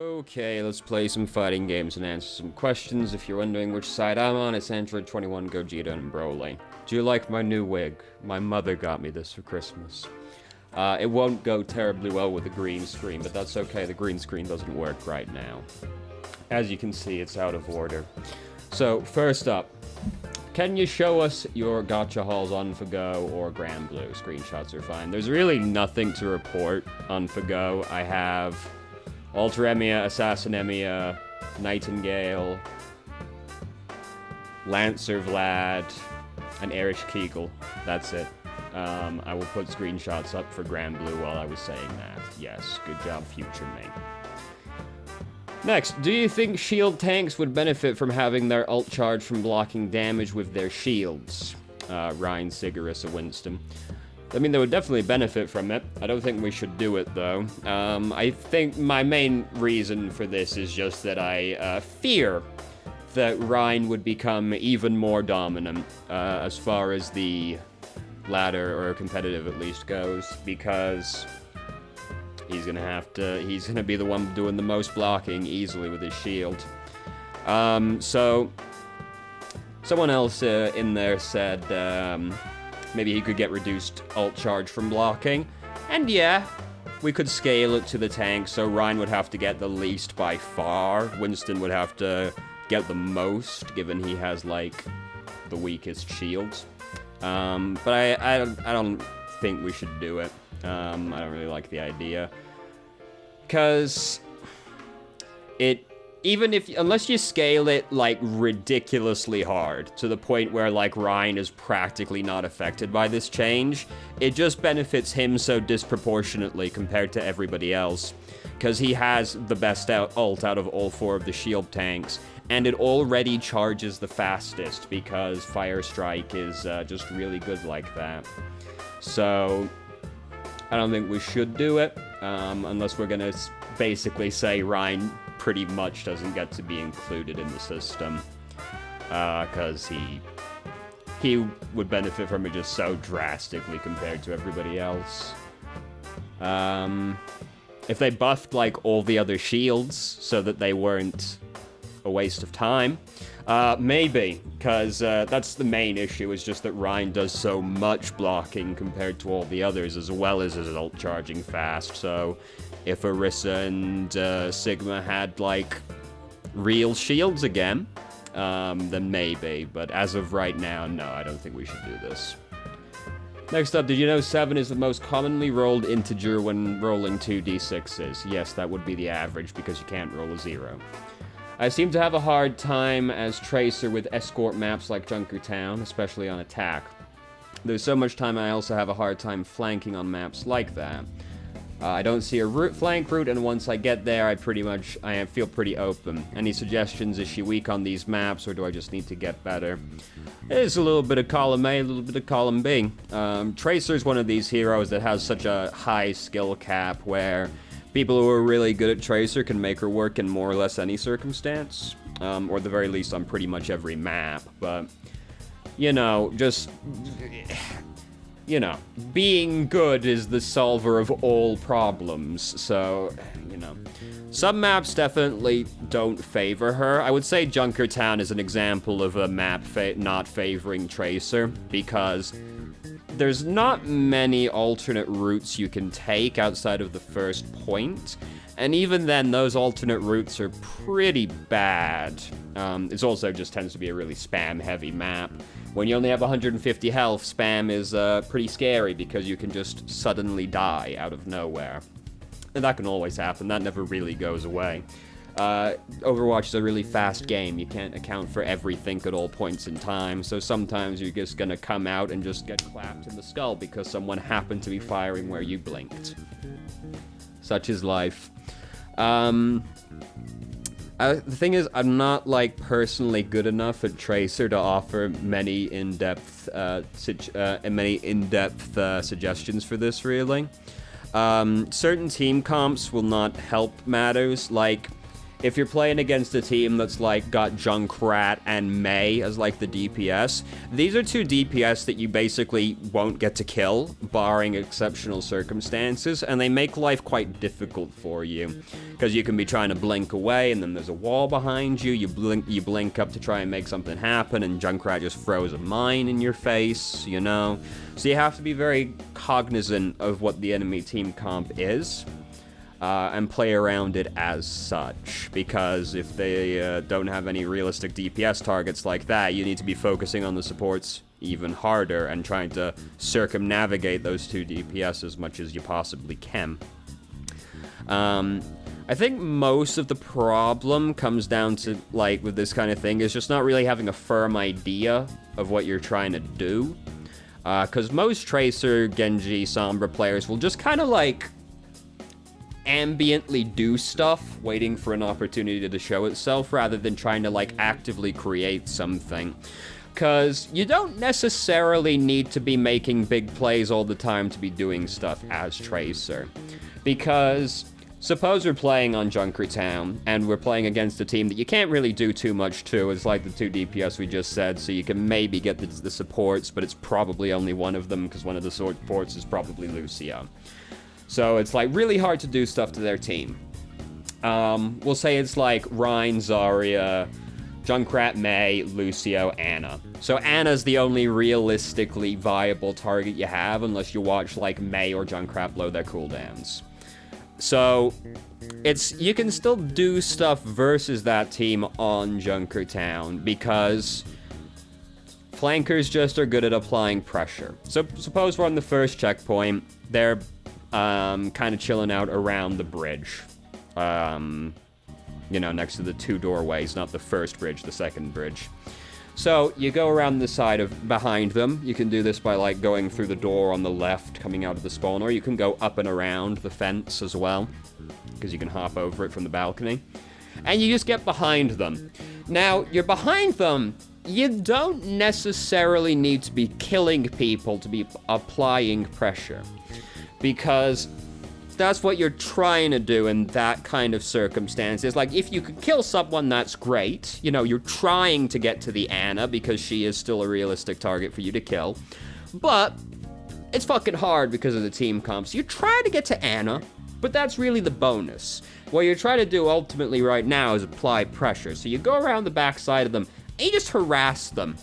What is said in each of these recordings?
Okay, let's play some fighting games and answer some questions. If you're wondering which side I'm on, it's Android 21, Gogeta, and Broly. Do you like my new wig? My mother got me this for Christmas. It won't go terribly well with the green screen, but that's okay. The green screen doesn't work right now. As you can see, it's out of order. So, first up, can you show us your gacha hauls on VoD or Grand Blue? Screenshots are fine. There's really nothing to report on VoD. I have Alter Emia, Assassin Emia, Nightingale, Lancer Vlad, and Erich Kegel. That's it. I will put screenshots up for Grand Blue while I was saying that. Yes, good job, future mate. Next, do you think shield tanks would benefit from having their ult charge from blocking damage with their shields? Ryan, Sigurus, or Winston. I mean, they would definitely benefit from it. I don't think we should do it, though. I think my main reason for this is just that I fear that Ryan would become even more dominant as far as the ladder, or competitive at least, goes, because he's gonna be the one doing the most blocking easily with his shield. So, someone else in there said, maybe he could get reduced ult charge from blocking. And yeah, we could scale it to the tank, so Ryan would have to get the least by far. Winston would have to get the most, given he has, like, the weakest shields. But I don't think we should do it. I don't really like the idea. Because unless you scale it, like, ridiculously hard, to the point where, like, Ryan is practically not affected by this change, it just benefits him so disproportionately compared to everybody else, because he has the best ult out of all four of the shield tanks, and it already charges the fastest, because Fire Strike is just really good like that. So, I don't think we should do it, unless we're gonna basically say Ryan pretty much doesn't get to be included in the system, because he would benefit from it just so drastically compared to everybody else. If they buffed, like, all the other shields so that they weren't a waste of time, maybe, because that's the main issue, is just that Ryan does so much blocking compared to all the others, as well as his ult charging fast. So if Orisa and Sigma had, like, real shields again, then maybe. But as of right now, no, I don't think we should do this. Next up, did you know 7 is the most commonly rolled integer when rolling 2d6s? Yes, that would be the average, because you can't roll a 0. I seem to have a hard time as Tracer with escort maps like Junkertown, especially on attack. There's so much time I also have a hard time flanking on maps like that. I don't see a flank route, and once I get there, I feel pretty open. Any suggestions? Is she weak on these maps, or do I just need to get better? It's a little bit of column A, a little bit of column B. Tracer's one of these heroes that has such a high skill cap, where people who are really good at Tracer can make her work in more or less any circumstance, or at the very least on pretty much every map, but, you know, being good is the solver of all problems, so, you know. Some maps definitely don't favor her. I would say Junkertown is an example of a map not favoring Tracer, because there's not many alternate routes you can take outside of the first point, and even then, those alternate routes are pretty bad. It also just tends to be a really spam-heavy map. When you only have 150 health, spam is pretty scary, because you can just suddenly die out of nowhere. And that can always happen, that never really goes away. Overwatch is a really fast game. You can't account for everything at all points in time, so sometimes you're just gonna come out and just get clapped in the skull because someone happened to be firing where you blinked. Such is life. The thing is, I'm not, like, personally good enough at Tracer to offer many in-depth suggestions for this, really. Certain team comps will not help matters. Like, if you're playing against a team that's, like, got Junkrat and Mei as, like, the DPS, these are two DPS that you basically won't get to kill, barring exceptional circumstances, and they make life quite difficult for you. Because you can be trying to blink away, and then there's a wall behind you, you blink up to try and make something happen, and Junkrat just throws a mine in your face, you know? So you have to be very cognizant of what the enemy team comp is. And play around it as such, because if they don't have any realistic DPS targets like that, you need to be focusing on the supports even harder and trying to circumnavigate those two DPS as much as you possibly can. I think most of the problem comes down to, like, with this kind of thing, is just not really having a firm idea of what you're trying to do. Because most Tracer, Genji, Sombra players will just kind of, like, ambiently do stuff, waiting for an opportunity to show itself, rather than trying to, like, actively create something. Because you don't necessarily need to be making big plays all the time to be doing stuff as Tracer. Because suppose we're playing on Junkertown, and we're playing against a team that you can't really do too much to. It's like the two DPS we just said, so you can maybe get the supports, but it's probably only one of them, because one of the supports is probably Lucio. So it's, like, really hard to do stuff to their team. We'll say it's, like, Rein, Zarya, Junkrat, Mei, Lucio, Ana. So Ana's the only realistically viable target you have, unless you watch, like, Mei or Junkrat blow their cooldowns. So you can still do stuff versus that team on Junkertown, because flankers just are good at applying pressure. So suppose we're on the first checkpoint, they're kind of chilling out around the bridge. You know, next to the two doorways, not the first bridge, the second bridge. So you go around the side behind them. You can do this by, like, going through the door on the left, coming out of the spawn, or you can go up and around the fence as well, because you can hop over it from the balcony. And you just get behind them. Now, you're behind them, you don't necessarily need to be killing people to be applying pressure, because that's what you're trying to do in that kind of circumstances. Like, if you could kill someone, that's great. You know, you're trying to get to the Ana because she is still a realistic target for you to kill. But it's fucking hard because of the team comps. You try to get to Ana, but that's really the bonus. What you're trying to do ultimately right now is apply pressure. So you go around the backside of them, and you just harass them.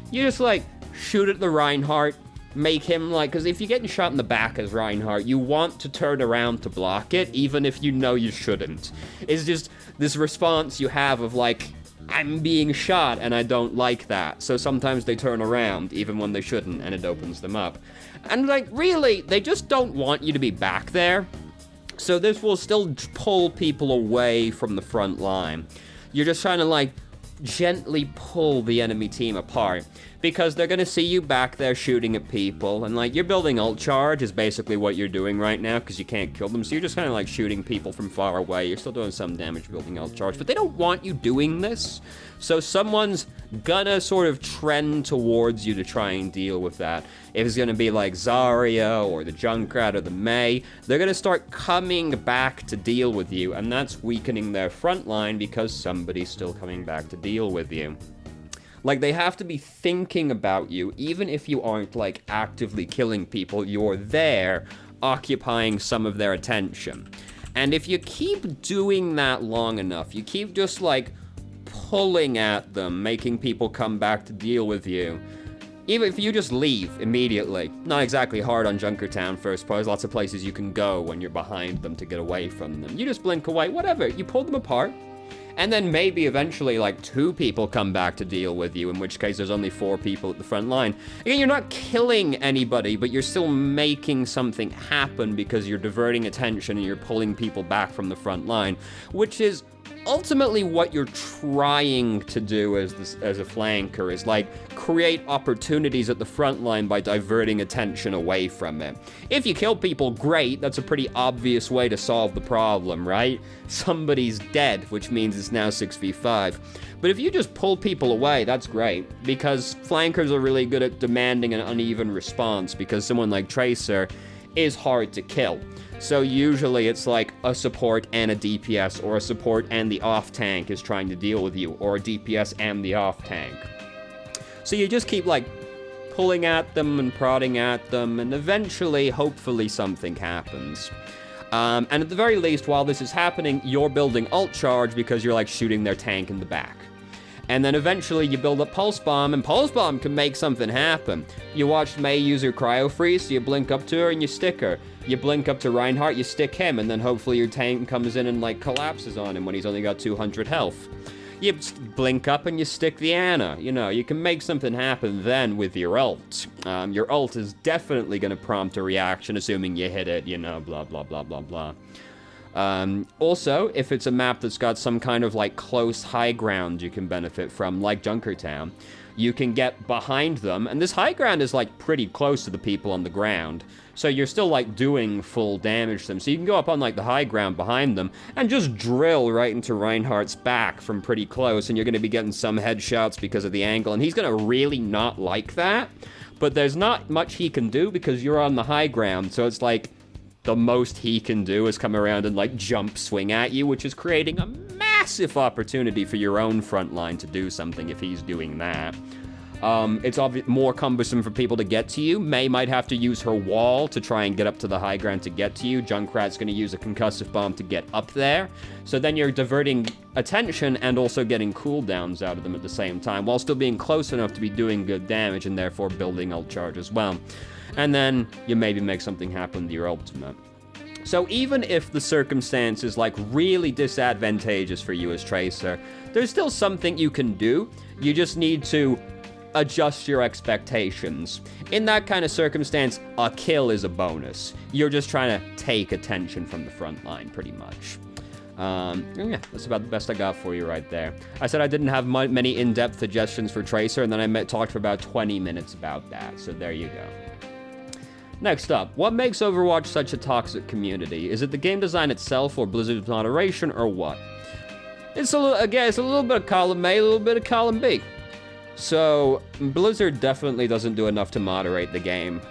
You just, like, shoot at the Reinhardt, make him, like, because if you're getting shot in the back as Reinhardt, you want to turn around to block it, even if you know you shouldn't. It's just this response you have of, like, I'm being shot and I don't like that. So sometimes they turn around, even when they shouldn't, and it opens them up. And, like, really, they just don't want you to be back there. So this will still pull people away from the front line. You're just trying to, like, gently pull the enemy team apart, because they're gonna see you back there shooting at people, and, like, you're building ult charge is basically what you're doing right now, because you can't kill them, so you're just kind of, like, shooting people from far away. You're still doing some damage building ult charge, but they don't want you doing this, so someone's gonna sort of trend towards you to try and deal with that. If it's gonna be like Zarya or the Junkrat or the Mei, they're gonna start coming back to deal with you, and that's weakening their front line because somebody's still coming back to deal with you. Like, they have to be thinking about you, even if you aren't, like, actively killing people, you're there occupying some of their attention. And if you keep doing that long enough, you keep just, like, pulling at them, making people come back to deal with you, even if you just leave immediately, not exactly hard on Junkertown first, but there's lots of places you can go when you're behind them to get away from them. You just blink away, whatever, you pull them apart, and then maybe eventually, like, 2 people come back to deal with you, in which case there's only 4 people at the front line. Again, you're not killing anybody, but you're still making something happen because you're diverting attention and you're pulling people back from the front line, which is ultimately what you're trying to do as a flanker, is, like, create opportunities at the front line by diverting attention away from it. If you kill people, great, that's a pretty obvious way to solve the problem, right? Somebody's dead, which means it's now 6v5. But if you just pull people away, that's great, because flankers are really good at demanding an uneven response, because someone like Tracer is hard to kill. So usually it's like a support and a DPS, or a support and the off tank is trying to deal with you, or a DPS and the off tank. So you just keep like pulling at them and prodding at them, and eventually, hopefully, something happens. And at the very least, while this is happening, you're building ult charge because you're like shooting their tank in the back. And then eventually you build up Pulse Bomb, and Pulse Bomb can make something happen. You watched Mei use her Cryo Freeze, so you blink up to her and you stick her. You blink up to Reinhardt, you stick him, and then hopefully your tank comes in and like collapses on him when he's only got 200 health. You blink up and you stick the Ana. You know, you can make something happen then with your ult. Your ult is definitely going to prompt a reaction, assuming you hit it, you know, blah, blah, blah, blah, blah. Also, if it's a map that's got some kind of like close high ground you can benefit from, like Junkertown, you can get behind them, and this high ground is like pretty close to the people on the ground, so you're still like doing full damage to them. So you can go up on like the high ground behind them and just drill right into Reinhardt's back from pretty close, and you're going to be getting some headshots because of the angle, and he's going to really not like that, but there's not much he can do because you're on the high ground, so it's like the most he can do is come around and like jump swing at you, which is creating a massive opportunity for your own front line to do something if he's doing that. It's more cumbersome for people to get to you. Mei might have to use her wall to try and get up to the high ground to get to you. Junkrat's going to use a concussive bomb to get up there. So then you're diverting attention and also getting cooldowns out of them at the same time, while still being close enough to be doing good damage and therefore building ult charge as well. And then you maybe make something happen with your ultimate. So even if the circumstance is like really disadvantageous for you as Tracer, there's still something you can do. You just need to adjust your expectations. In that kind of circumstance, a kill is a bonus. You're just trying to take attention from the front line, pretty much. Yeah, that's about the best I got for you right there. I said I didn't have many in-depth suggestions for Tracer, and then I talked for about 20 minutes about that, so there you go. Next up, what makes Overwatch such a toxic community? Is it the game design itself, or Blizzard's moderation, or what? It's a little bit of column A, a little bit of column B. So, Blizzard definitely doesn't do enough to moderate the game.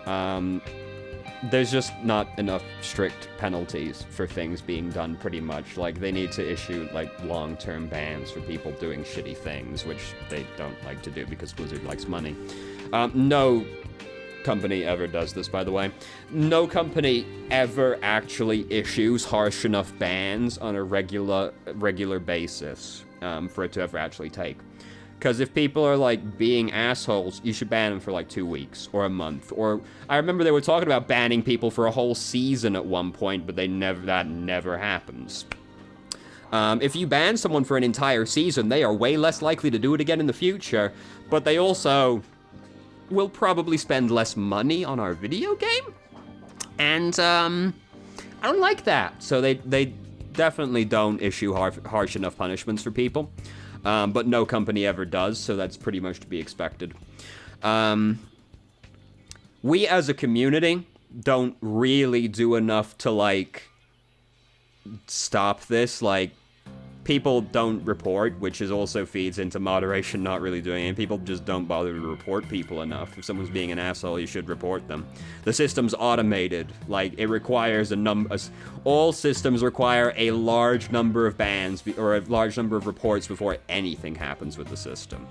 There's just not enough strict penalties for things being done, pretty much. Like, they need to issue, like, long-term bans for people doing shitty things, which they don't like to do because Blizzard likes money. No company ever does this, by the way. No company ever actually issues harsh enough bans on a regular basis for it to ever actually take. Because if people are, like, being assholes, you should ban them for, like, 2 weeks or a month. Or, I remember they were talking about banning people for a whole season at one point, but that never happens. If you ban someone for an entire season, they are way less likely to do it again in the future, but they also will probably spend less money on our video game. And, I don't like that. So they definitely don't issue harsh enough punishments for people. But no company ever does, so that's pretty much to be expected. We as a community don't really do enough to, like, stop this. Like, people don't report, which is also feeds into moderation not really doing it. People just don't bother to report people enough. If someone's being an asshole, you should report them. The system's automated. Like, it requires all systems require a large number of bans or a large number of reports before anything happens with the system.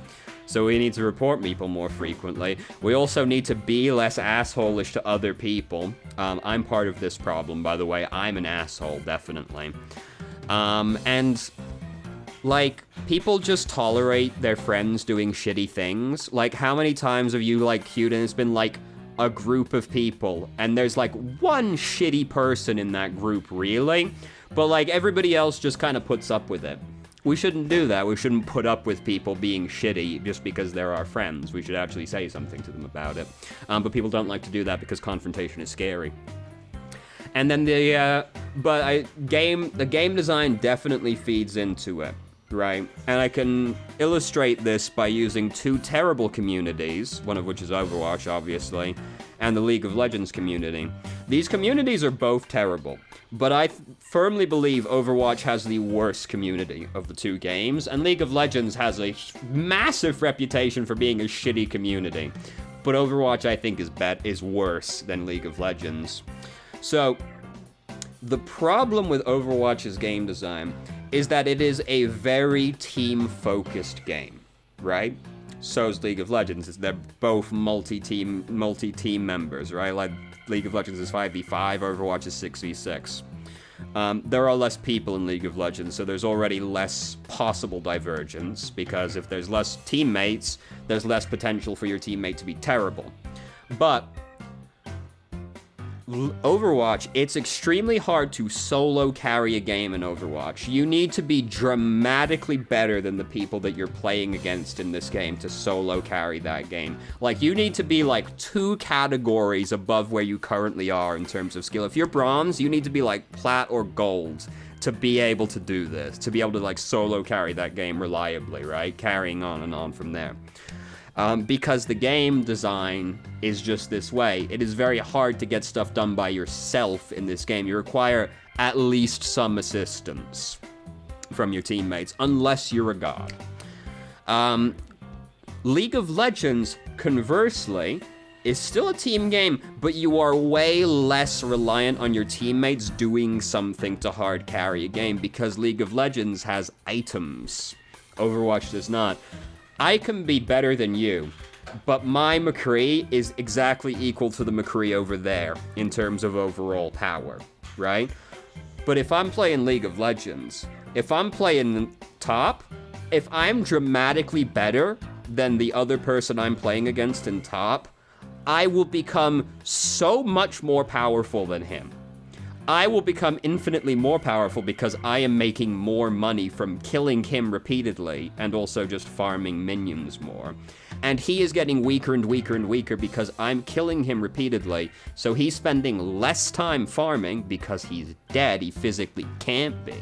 So we need to report people more frequently. We also need to be less asshole-ish to other people. I'm part of this problem, by the way. I'm an asshole, definitely. And, like, people just tolerate their friends doing shitty things. Like, how many times have you, like, queued and it's been, like, a group of people, and there's, like, one shitty person in that group, really? But, like, everybody else just kind of puts up with it. We shouldn't do that. We shouldn't put up with people being shitty just because they're our friends. We should actually say something to them about it. But people don't like to do that because confrontation is scary. And then the game design definitely feeds into it, right? And I can illustrate this by using two terrible communities, one of which is Overwatch, obviously, and the League of Legends community. These communities are both terrible, but I firmly believe Overwatch has the worst community of the two games, and League of Legends has a massive reputation for being a shitty community. But Overwatch, I think, is worse than League of Legends. So, The problem with Overwatch's game design is that it is a very team-focused game, right? So is League of Legends. They're both multi-team members, right? Like, League of Legends is 5v5, Overwatch is 6v6. There are less people in League of Legends, so there's already less possible divergence, because if there's less teammates, there's less potential for your teammate to be terrible. But Overwatch, it's extremely hard to solo carry a game in Overwatch. You need to be dramatically better than the people that you're playing against in this game to solo carry that game. Like, you need to be like 2 categories above where you currently are in terms of skill. If you're bronze, you need to be like plat or gold to be able to do this, to be able to like solo carry that game reliably, right? Carrying on and on from there. Because the game design is just this way. It is very hard to get stuff done by yourself in this game. You require at least some assistance from your teammates, unless you're a god. League of Legends, conversely, is still a team game, but you are way less reliant on your teammates doing something to hard carry a game, because League of Legends has items. Overwatch does not. I can be better than you, but my McCree is exactly equal to the McCree over there in terms of overall power, right? But if I'm playing League of Legends, if I'm playing top, if I'm dramatically better than the other person I'm playing against in top, I will become so much more powerful than him. I will become infinitely more powerful because I am making more money from killing him repeatedly and also just farming minions more. And he is getting weaker and weaker and weaker because I'm killing him repeatedly, so he's spending less time farming because he's dead, he physically can't be.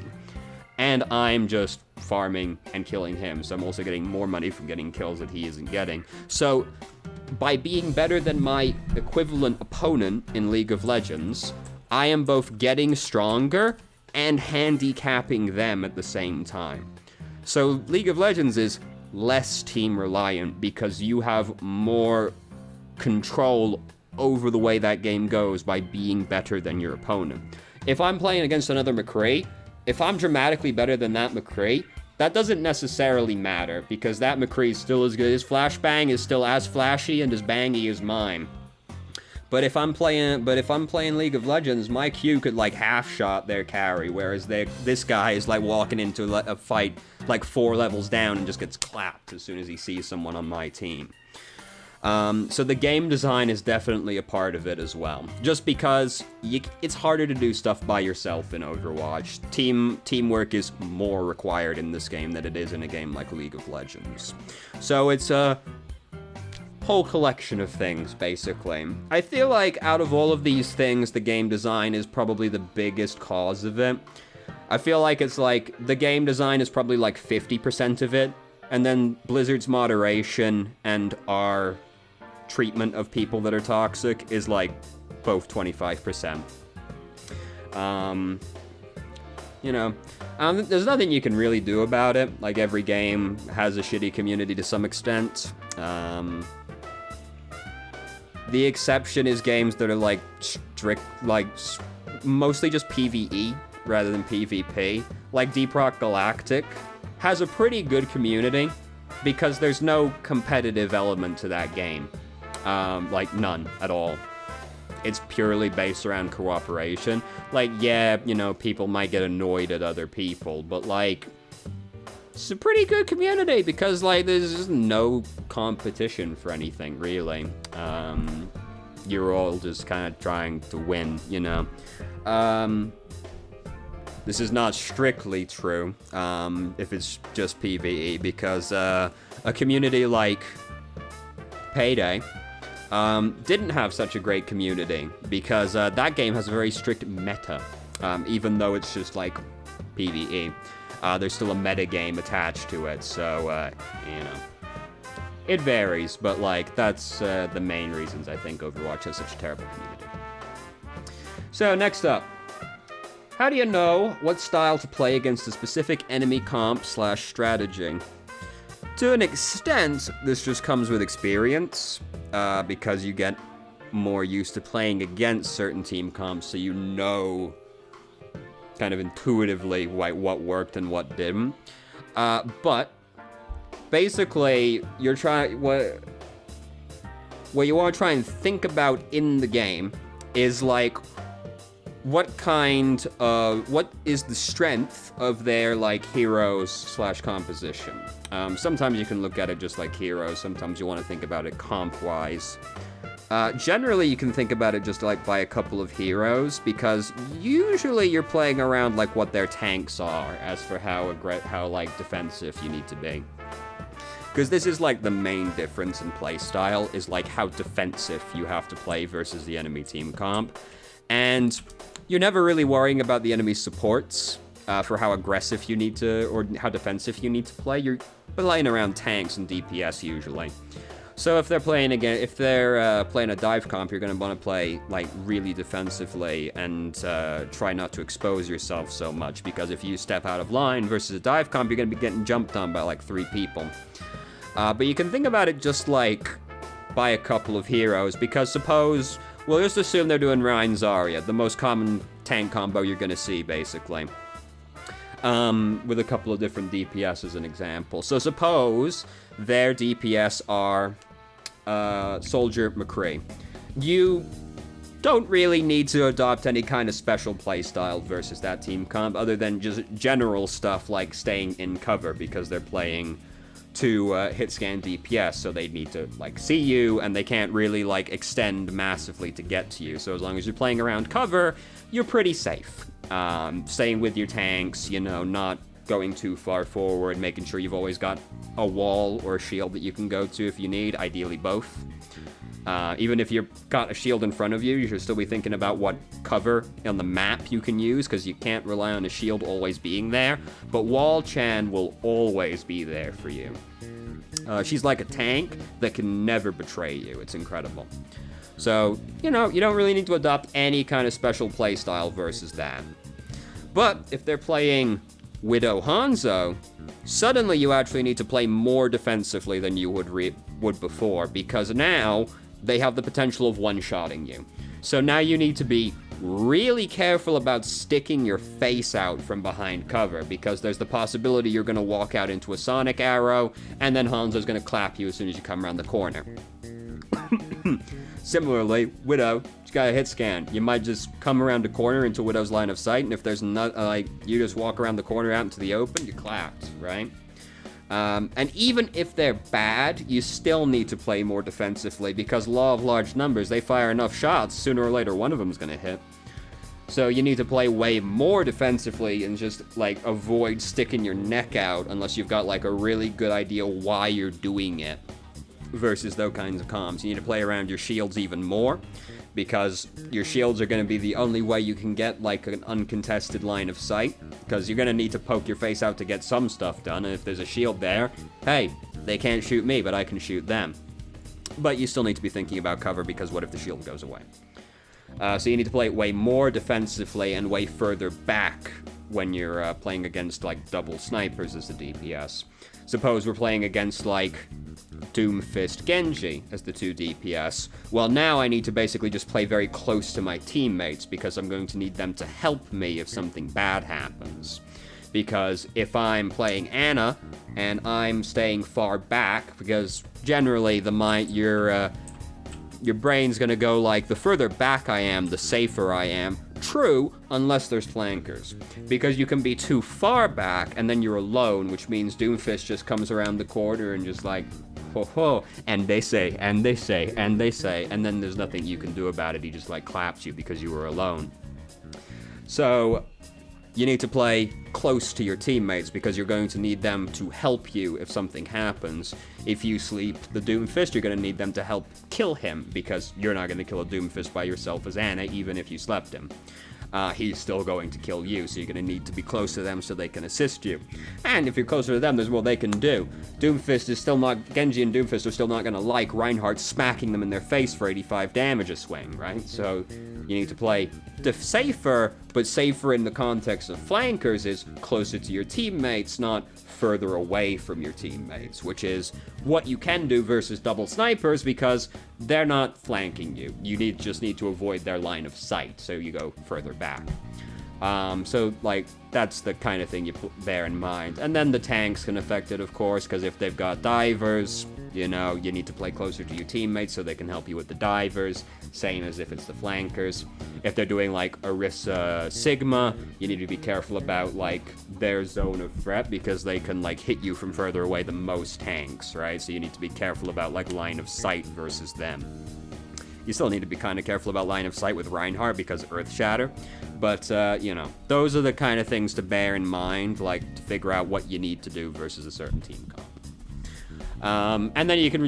And I'm just farming and killing him, so I'm also getting more money from getting kills that he isn't getting. So, by being better than my equivalent opponent in League of Legends, I am both getting stronger and handicapping them at the same time. So League of Legends is less team reliant because you have more control over the way that game goes by being better than your opponent. If I'm playing against another McCree, if I'm dramatically better than that McCree, that doesn't necessarily matter because that McCree is still as good. His flashbang is still as flashy and as bangy as mine. But if I'm playing League of Legends, my Q could like half-shot their carry, whereas this guy is like walking into a fight like 4 levels down and just gets clapped as soon as he sees someone on my team. So the game design is definitely a part of it as well. Just because it's harder to do stuff by yourself in Overwatch. Teamwork is more required in this game than it is in a game like League of Legends. So it's a whole collection of things, basically. I feel like out of all of these things, the game design is probably the biggest cause of it. I feel like it's like, the game design is probably like 50% of it, and then Blizzard's moderation and our treatment of people that are toxic is like both 25%. There's nothing you can really do about it. Like, every game has a shitty community to some extent. The exception is games that are like strict, like mostly just PvE rather than PvP. Like Deep Rock Galactic has a pretty good community because there's no competitive element to that game. Like none at all. It's purely based around cooperation. Like, yeah, people might get annoyed at other people, but like, it's a pretty good community because, like, there's just no competition for anything, really. You're all just kind of trying to win, This is not strictly true, if it's just PvE, because a community like Payday didn't have such a great community, because that game has a very strict meta, even though it's just, like, PvE. There's still a meta game attached to it, so, it varies, but, like, that's the main reasons I think Overwatch has such a terrible community. So, next up. How do you know what style to play against a specific enemy comp/strategy? To an extent, this just comes with experience, because you get more used to playing against certain team comps, so you know kind of intuitively what worked and what didn't. But basically, you're trying what you want to try and think about in the game is like what is the strength of their like heroes / composition. Sometimes you can look at it just like heroes. Sometimes you want to think about it comp-wise. Generally, you can think about it just like by a couple of heroes, because usually you're playing around like what their tanks are, as for how like defensive you need to be. Because this is like the main difference in playstyle, is like how defensive you have to play versus the enemy team comp. And you're never really worrying about the enemy supports for how aggressive you need to, or how defensive you need to play. You're playing around tanks and DPS usually. So if they're playing playing a dive comp, you're going to want to play like really defensively and try not to expose yourself so much, because if you step out of line versus a dive comp, you're going to be getting jumped on by like 3 people. But you can think about it just like by a couple of heroes, because we'll just assume they're doing Rein Zarya, the most common tank combo you're going to see, basically. With a couple of different DPS as an example. So suppose their DPS are Soldier McCree. You don't really need to adopt any kind of special playstyle versus that team comp, other than just general stuff like staying in cover, because they're playing to hit scan DPS, so they need to like see you, and they can't really like extend massively to get to you. So as long as you're playing around cover, you're pretty safe. Staying with your tanks, not going too far forward, making sure you've always got a wall or a shield that you can go to if you need, ideally both. Even if you've got a shield in front of you, you should still be thinking about what cover on the map you can use, because you can't rely on a shield always being there, but Wall Chan will always be there for you. She's like a tank that can never betray you. It's incredible. So, you don't really need to adopt any kind of special playstyle versus that. But if they're playing Widow Hanzo, suddenly you actually need to play more defensively than you would before, because now they have the potential of one-shotting you. So now you need to be really careful about sticking your face out from behind cover, because there's the possibility you're going to walk out into a sonic arrow, and then Hanzo's going to clap you as soon as you come around the corner. Similarly, Widow, she's got a hit scan. You might just come around the corner into Widow's line of sight, and if there's not, you just walk around the corner out into the open, you're clapped, right? And even if they're bad, you still need to play more defensively, because law of large numbers, they fire enough shots, sooner or later one of them's gonna hit. So you need to play way more defensively and just, like, avoid sticking your neck out unless you've got, like, a really good idea why you're doing it. Versus those kinds of comms. You need to play around your shields even more, because your shields are going to be the only way you can get like an uncontested line of sight, because you're going to need to poke your face out to get some stuff done, and if there's a shield there, hey, they can't shoot me, but I can shoot them. But you still need to be thinking about cover, because what if the shield goes away? So you need to play way more defensively and way further back when you're playing against like double snipers as the DPS. Suppose we're playing against like Doomfist Genji as the 2 DPS. Well, now I need to basically just play very close to my teammates, because I'm going to need them to help me if something bad happens. Because if I'm playing Ana and I'm staying far back, because generally your brain's gonna go like, the further back I am, the safer I am. True, unless there's flankers. Because you can be too far back, and then you're alone, which means Doomfist just comes around the corner and just like, ho ho, and they say, and they say, and they say, and then there's nothing you can do about it. He just like claps you because you were alone. So you need to play close to your teammates, because you're going to need them to help you if something happens. If you sleep the Doomfist, you're going to need them to help kill him, because you're not going to kill a Doomfist by yourself as Ana, even if you slept him. He's still going to kill you, so you're going to need to be close to them so they can assist you. And if you're closer to them, there's more they can do. Genji and Doomfist are still not going to like Reinhardt smacking them in their face for 85 damage a swing, right? So you need to play safer, but safer in the context of flankers is closer to your teammates, not further away from your teammates, which is what you can do versus double snipers, because they're not flanking you. You just need to avoid their line of sight, so you go further back. So, like, that's the kind of thing you bear in mind. And then the tanks can affect it, of course, because if they've got divers, you know, you need to play closer to your teammates so they can help you with the divers, same as if it's the flankers. If they're doing, like, Orisa Sigma, you need to be careful about, like, their zone of threat, because they can, like, hit you from further away than most tanks, right? So you need to be careful about, like, line of sight versus them. You still need to be kind of careful about line of sight with Reinhardt because Earth Shatter. But, you know, those are the kind of things to bear in mind, like, to figure out what you need to do versus a certain team comp. And then you can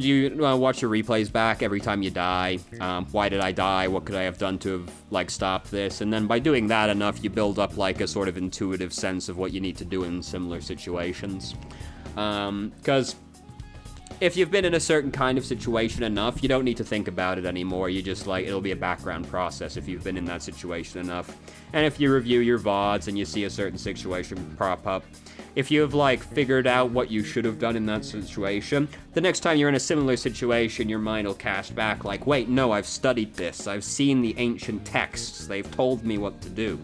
watch your replays back every time you die. Why did I die? What could I have done to have, like, stopped this? And then by doing that enough, you build up, like, a sort of intuitive sense of what you need to do in similar situations. Because if you've been in a certain kind of situation enough, you don't need to think about it anymore. You just, like, it'll be a background process if you've been in that situation enough. And if you review your VoDs and you see a certain situation pop up, if you've, like, figured out what you should have done in that situation, the next time you're in a similar situation, your mind will cast back, like, wait, no, I've studied this. I've seen the ancient texts. They've told me what to do.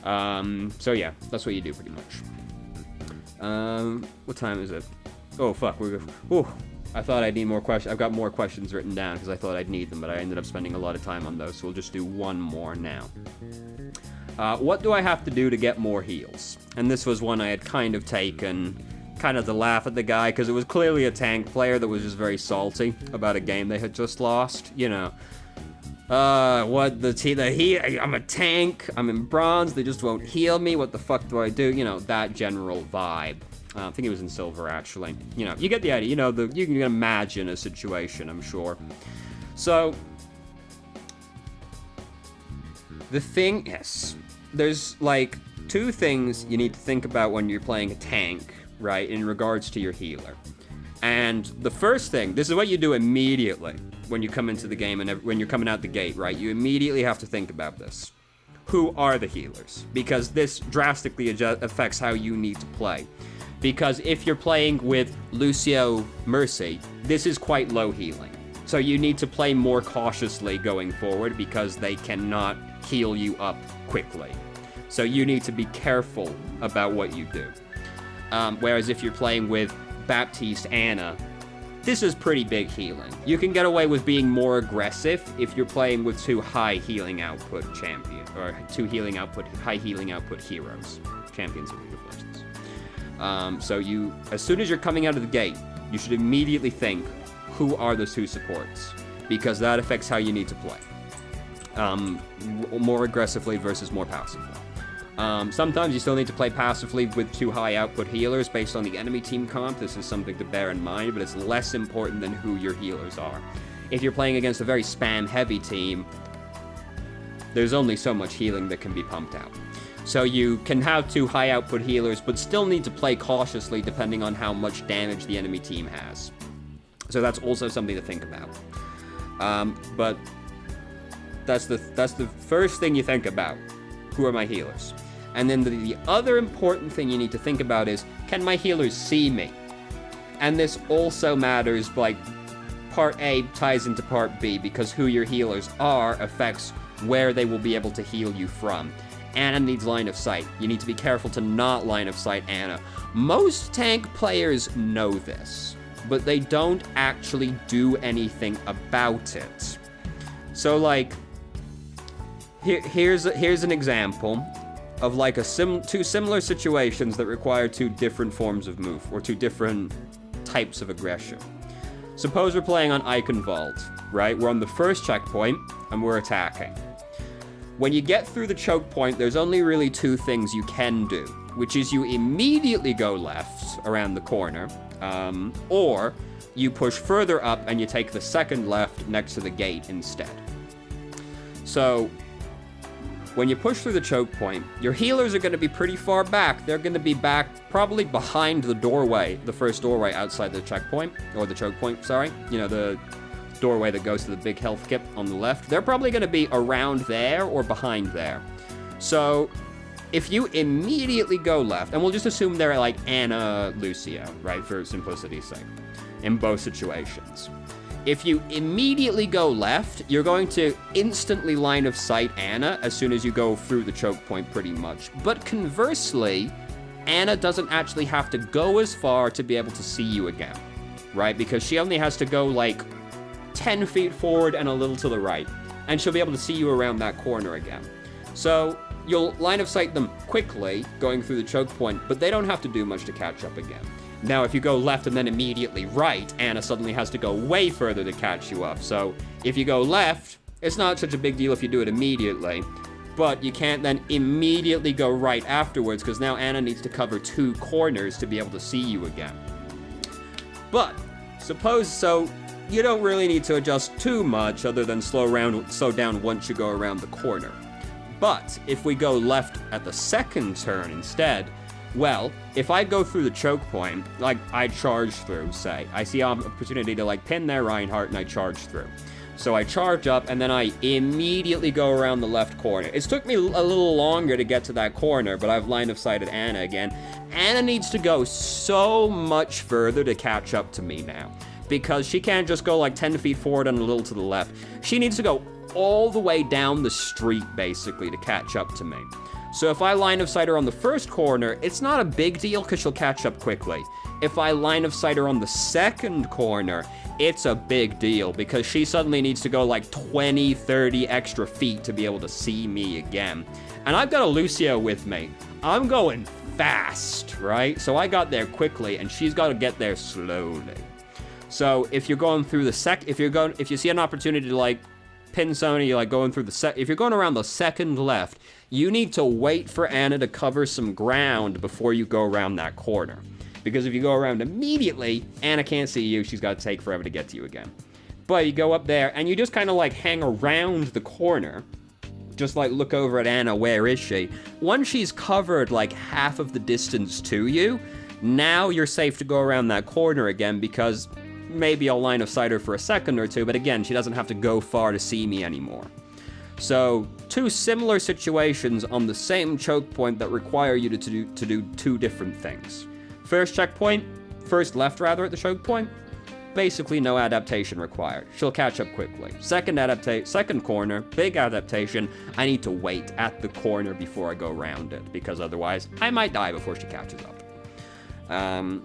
So yeah, that's what you do pretty much. What time is it? Oh, fuck, I thought I'd need more questions. I've got more questions written down because I thought I'd need them, but I ended up spending a lot of time on those, so we'll just do one more now. What do I have to do to get more heals? And this was one I had kind of taken, kind of to laugh at the guy, because it was clearly a tank player that was just very salty about a game they had just lost, you know. I'm a tank, I'm in bronze, they just won't heal me, what the fuck do I do? You know, that general vibe. I think it was in silver, actually. You know, you get the idea. You know, you can imagine a situation, I'm sure. So, the thing, yes, there's, like, two things you need to think about when you're playing a tank, right, in regards to your healer. And the first thing, this is what you do immediately when you come into the game and when you're coming out the gate, right? You immediately have to think about this. Who are the healers? Because this drastically affects how you need to play. Because if you're playing with Lucio Mercy, this is quite low healing. So you need to play more cautiously going forward because they cannot heal you up quickly. So you need to be careful about what you do. Whereas if you're playing with Baptiste Ana, this is pretty big healing. You can get away with being more aggressive if you're playing with two high healing output champions, or high healing output heroes, champions of League of Legends. So as soon as you're coming out of the gate, you should immediately think, who are those two supports? Because that affects how you need to play. More aggressively versus more passively. Sometimes you still need to play passively with two high output healers based on the enemy team comp. This is something to bear in mind, but it's less important than who your healers are. If you're playing against a very spam heavy team, there's only so much healing that can be pumped out. So you can have two high output healers, but still need to play cautiously depending on how much damage the enemy team has. So that's also something to think about. But that's the first thing you think about. Who are my healers? And then the other important thing you need to think about is, can my healers see me? And this also matters, like, part A ties into part B, because who your healers are affects where they will be able to heal you from. Ana needs line of sight. You need to be careful to not line of sight Ana. Most tank players know this, but they don't actually do anything about it. So, like, here's an example of, like, two similar situations that require two different forms of move, or two different types of aggression. Suppose we're playing on Eichenwald, right? We're on the first checkpoint, and we're attacking. When you get through the choke point, there's only really two things you can do, which is you immediately go left around the corner, or you push further up and you take the second left next to the gate instead. So, when you push through the choke point, your healers are going to be pretty far back. They're going to be back probably behind the doorway, the first doorway outside the checkpoint, or the choke point, sorry. You know, the doorway that goes to the big health kit on the left. They're probably going to be around there or behind there. So, if you immediately go left, and we'll just assume they're like Ana, Lucio, right, for simplicity's sake, in both situations. If you immediately go left, you're going to instantly line of sight Anna as soon as you go through the choke point pretty much. But conversely, Anna doesn't actually have to go as far to be able to see you again, right? Because she only has to go like 10 feet forward and a little to the right, and she'll be able to see you around that corner again. So you'll line of sight them quickly going through the choke point, but they don't have to do much to catch up again. Now, if you go left and then immediately right, Anna suddenly has to go way further to catch you up. So if you go left, it's not such a big deal if you do it immediately, but you can't then immediately go right afterwards because now Anna needs to cover 2 corners to be able to see you again. But suppose so you don't really need to adjust too much other than slow down once you go around the corner. But if we go left at the second turn instead, well, if I go through the choke point, like I charge through, say, I see an opportunity to like pin their Reinhardt and I charge through. So I charge up and then I immediately go around the left corner. It's took me a little longer to get to that corner, but I've line of sighted Anna again. Anna needs to go so much further to catch up to me now, because she can't just go like 10 feet forward and a little to the left. She needs to go all the way down the street basically to catch up to me. So if I line of sight her on the first corner, it's not a big deal because she'll catch up quickly. If I line of sight her on the second corner, it's a big deal because she suddenly needs to go like 20, 30 extra feet to be able to see me again. And I've got a Lucio with me. I'm going fast, right? So I got there quickly and she's got to get there slowly. So if you're going through the if you see an opportunity to like pin Sony, you're like going through if you're going around the second left, you need to wait for Anna to cover some ground before you go around that corner. Because if you go around immediately, Anna can't see you, she's got to take forever to get to you again. But you go up there and you just kind of like hang around the corner, just like look over at Anna, where is she? Once she's covered like half of the distance to you, now you're safe to go around that corner again because maybe I'll line of sight her for a second or two, but again, she doesn't have to go far to see me anymore. So, 2 similar situations on the same choke point that require you to do 2 different things. First left at the choke point, basically no adaptation required. She'll catch up quickly. Second corner, big adaptation. I need to wait at the corner before I go around it, because otherwise I might die before she catches up.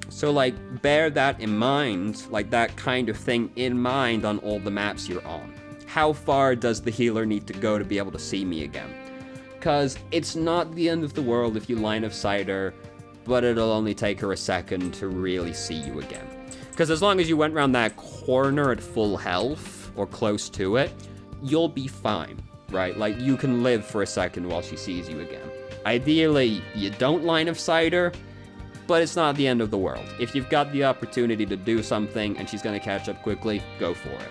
So like, bear that in mind, like that kind of thing in mind on all the maps you're on. How far does the healer need to go to be able to see me again? Because it's not the end of the world if you line of sight her, but it'll only take her a second to really see you again. Because as long as you went around that corner at full health, or close to it, you'll be fine, right? Like, you can live for a second while she sees you again. Ideally, you don't line of sight her, but it's not the end of the world. If you've got the opportunity to do something and she's going to catch up quickly, go for it.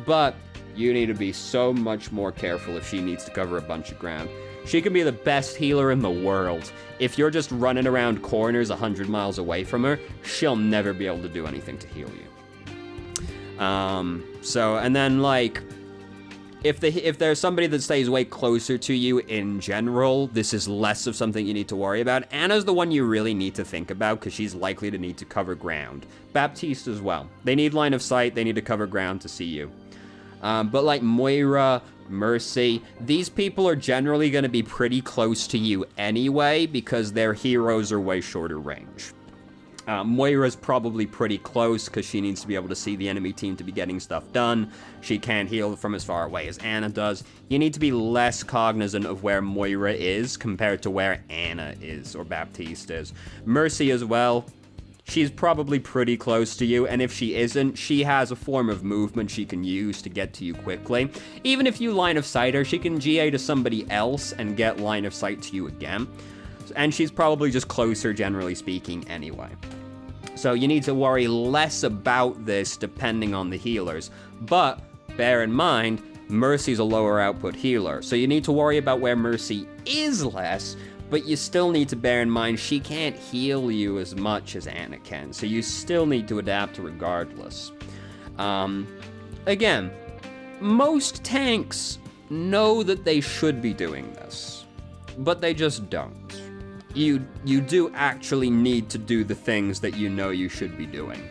But you need to be so much more careful if she needs to cover a bunch of ground. She can be the best healer in the world. If you're just running around corners 100 miles away from her, she'll never be able to do anything to heal you. And then like, if there's somebody that stays way closer to you in general, this is less of something you need to worry about. Anna's the one you really need to think about because she's likely to need to cover ground. Baptiste as well. They need line of sight, they need to cover ground to see you. But like Moira, Mercy, these people are generally going to be pretty close to you anyway because their heroes are way shorter range. Moira's probably pretty close because she needs to be able to see the enemy team to be getting stuff done. She can't heal from as far away as Anna does. You need to be less cognizant of where Moira is compared to where Anna is or Baptiste is. Mercy as well. She's probably pretty close to you, and if she isn't, she has a form of movement she can use to get to you quickly. Even if you line of sight her, she can GA to somebody else and get line of sight to you again. And she's probably just closer, generally speaking, anyway. So you need to worry less about this depending on the healers. But bear in mind, Mercy's a lower output healer, so you need to worry about where Mercy is less, but you still need to bear in mind she can't heal you as much as Anna can, so you still need to adapt regardless. Again, most tanks know that they should be doing this, but they just don't. You do actually need to do the things that you know you should be doing.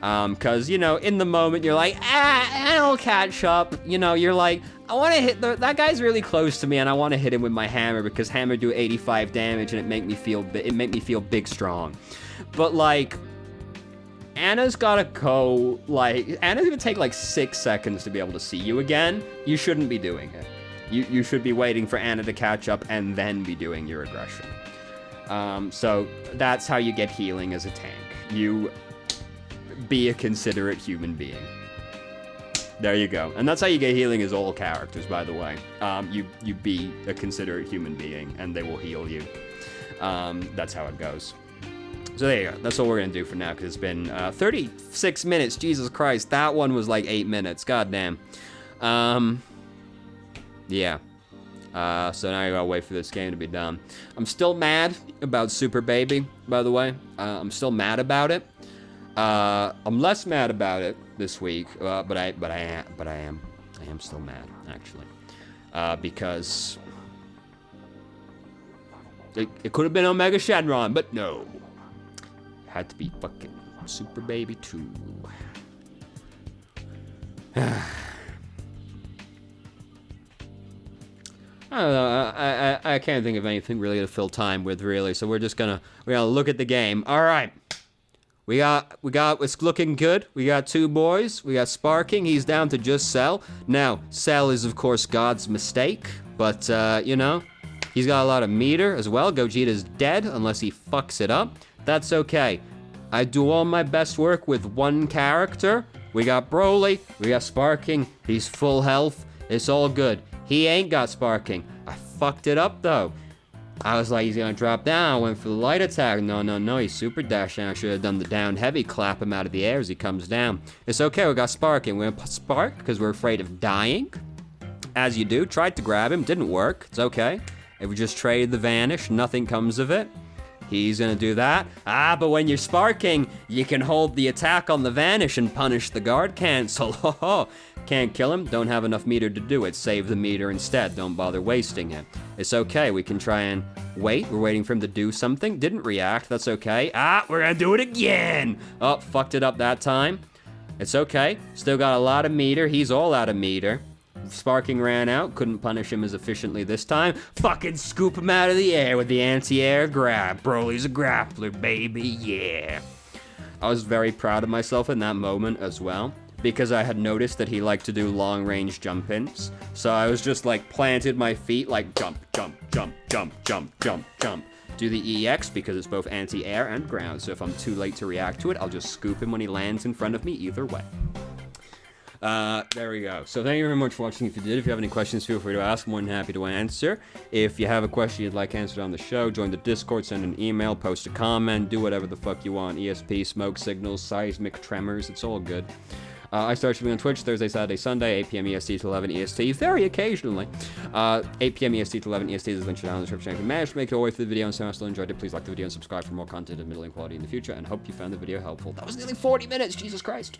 Because, you know, in the moment, you're like, I'll catch up. You know, you're like, I want to hit that guy's really close to me, and I want to hit him with my hammer because hammer do 85 damage, and it make me feel big strong. But, like, Anna's gotta go, like, Anna's gonna take, like, 6 seconds to be able to see you again. You shouldn't be doing it. You should be waiting for Anna to catch up and then be doing your aggression. So that's how you get healing as a tank. You be a considerate human being. There you go. And that's how you get healing as all characters, by the way. You be a considerate human being, and they will heal you. That's how it goes. So there you go. That's all we're going to do for now, because it's been 36 minutes. Jesus Christ. That one was like 8 minutes. Goddamn. Yeah. So now you gotta wait for this game to be done. I'm still mad about Super Baby, by the way. I'm still mad about it. I'm less mad about it this week, but I am still mad, actually. Because it could have been Omega Shenron, but no. It had to be fucking Super Baby 2. I don't know, I can't think of anything really to fill time with, really, so we're gonna look at the game. Alright. We got, it's looking good. We got 2 boys. We got Sparking, he's down to just Cell. Now, Cell is, of course, God's mistake, but, you know, he's got a lot of meter as well. Gogeta's dead, unless he fucks it up. That's okay. I do all my best work with 1 character. We got Broly, we got Sparking, he's full health. It's all good. He ain't got Sparking. I fucked it up, though. I was like, he's gonna drop down. I went for the light attack. No, he's super dashing. I should have done the down heavy, clap him out of the air as he comes down. It's okay, we got Sparking. We're gonna Spark, because we're afraid of dying. As you do. Tried to grab him, didn't work. It's okay. If we just trade the Vanish, nothing comes of it. He's gonna do that. But when you're Sparking, you can hold the attack on the Vanish and punish the guard cancel. Can't kill him, don't have enough meter to do it. Save the meter instead, don't bother wasting it. It's okay, we can try and wait. We're waiting for him to do something. Didn't react, that's okay. We're gonna do it again! Oh, fucked it up that time. It's okay, still got a lot of meter. He's all out of meter. Sparking ran out, couldn't punish him as efficiently this time. Fucking scoop him out of the air with the anti-air grab. Broly's a grappler, baby, yeah. I was very proud of myself in that moment as well, because I had noticed that he liked to do long-range jump-ins. So I was just like planted my feet like jump, jump, jump, jump, jump, jump, jump. Do the EX because it's both anti-air and ground, so if I'm too late to react to it, I'll just scoop him when he lands in front of me either way. There we go. So thank you very much for watching. If you have any questions, feel free to ask. I'm more than happy to answer. If you have a question you'd like answered on the show, join the Discord, send an email, post a comment, do whatever the fuck you want. ESP, smoke signals, seismic tremors, it's all good. I start streaming on Twitch Thursday, Saturday, Sunday, 8 p.m. EST to 11 EST, very occasionally. 8 p.m. EST to 11 EST is linked down in the description. If you managed to make your way through the video and somehow still enjoyed it, please like the video and subscribe for more content of middling quality in the future, and hope you found the video helpful. That was nearly 40 minutes, Jesus Christ!